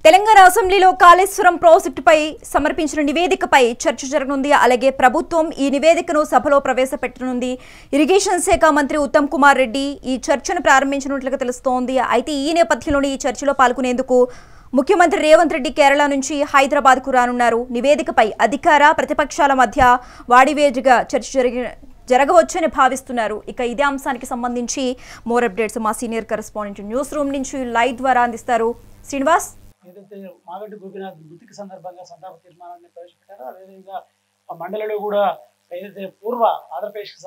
తెలంగాణ అసెంబ్లీలో కాళేశ్వరం ప్రాజెక్టుపై సమర్పించిన నివేదికపై చర్చ జరగనుంది. అలాగే ప్రభుత్వం ఈ నివేదికను సభలో ప్రవేశపెట్టనుంది. ఇరిగేషన్ శాఖ మంత్రి ఉత్తమ్ కుమార్ రెడ్డి ఈ చర్చను ప్రారంభించినట్లుగా తెలుస్తోంది. అయితే ఈ నేపథ్యంలోనే ఈ చర్చలో పాల్గొనేందుకు ముఖ్యమంత్రి రేవంత్ రెడ్డి కేరళ నుంచి హైదరాబాద్కు రానున్నారు. నివేదికపై అధికార ప్రతిపక్షాల మధ్య వాడివేడిగా చర్చ జరగవచ్చని భావిస్తున్నారు. ఇక ఇదే అంశానికి సంబంధించి మోర్ అప్డేట్స్ మా సీనియర్ కరెస్పాండెంట్ న్యూస్ రూమ్ నుంచి లైవ్ ద్వారా అందిస్తారు శ్రీనివాస్. ఏదైతే మాగంటి గోపీనాథ్ మృతికి సందర్భంగా సంతాప తీర్మానాన్ని ప్రవేశపెట్టారో అదేవిధంగా ఆ మండలిలో కూడా ఏదైతే పూర్వ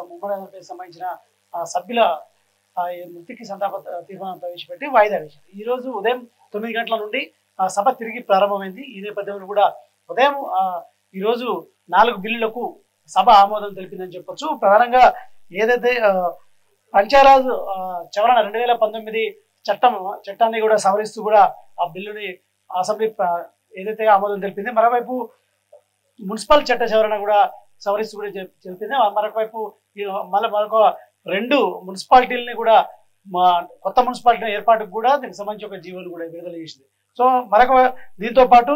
ఉమ్మడి ఆంధ్రప్రదేశ్ సంబంధించిన సభ్యుల మృతికి సంతాప తీర్మానం ప్రవేశపెట్టి వాయిదా వేశారు. ఈ రోజు ఉదయం 9 గంటల నుండి సభ తిరిగి ప్రారంభమైంది. ఈ నేపథ్యంలో కూడా ఉదయం ఈరోజు 4 బిల్లులకు సభ ఆమోదం తెలిపిందని చెప్పొచ్చు. ప్రధానంగా ఏదైతే పంచాయరాజ్ సవరణ 2019 చట్టాన్ని కూడా సవరిస్తూ కూడా ఆ బిల్లుని అసెంబ్లీ ఏదైతే ఆమోదం తెలిపింది. మరోవైపు మున్సిపల్ చట్ట సవరణ కూడా సవరిస్తూ కూడా తెలిపింది. మరొకవైపు మరొక 2 మున్సిపాలిటీలని కూడా కొత్త మున్సిపాలిటీ ఏర్పాటుకు కూడా దీనికి సంబంధించి ఒక జీవోను కూడా విడుదల చేసింది. సో మరొక దీంతో పాటు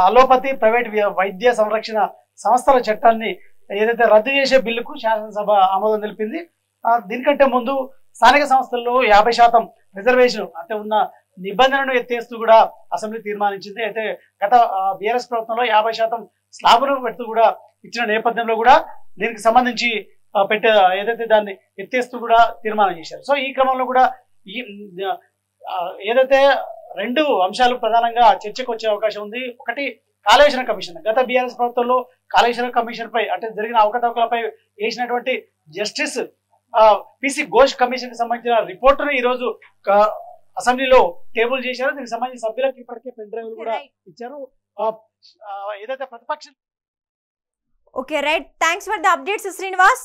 అలోపతి ప్రైవేట్ వైద్య సంరక్షణ సంస్థల చట్టాన్ని ఏదైతే రద్దు చేసే బిల్లుకు శాసనసభ ఆమోదం తెలిపింది. దీనికంటే ముందు స్థానిక సంస్థల్లో 50% రిజర్వేషన్ అంటే ఉన్న నిబంధనను ఎత్తేస్తూ కూడా అసెంబ్లీ తీర్మానించింది. అయితే గత బీఆర్ఎస్ ప్రభుత్వంలో 50% స్లాబును పెడుతూ కూడా ఇచ్చిన నేపథ్యంలో కూడా దీనికి సంబంధించి ఏదైతే దాన్ని ఎత్తేస్తూ కూడా తీర్మానం చేశారు. సో ఈ క్రమంలో కూడా ఏదైతే 2 అంశాలు ప్రధానంగా చర్చకు వచ్చే అవకాశం ఉంది. ఒకటి కాళేశ్వరం కమిషన్. గత బీఆర్ఎస్ ప్రభుత్వంలో కాళేశ్వరం కమిషన్ పై అంటే జరిగిన అవకతవకలపై వేసినటువంటి జస్టిస్ పిసి ఘోష్ కమిషన్ కి సంబంధించిన రిపోర్టును ఈ రోజు అసెంబ్లీలో టేబుల్ చేశారు. దీనికి సంబంధించిన సభ్యులకు ఇప్పటికే పెన్ డ్రైవ్లు కూడా ఇచ్చారు. ఏదైతే ప్రతిపక్షం okay right, thanks for the updates Srinivas.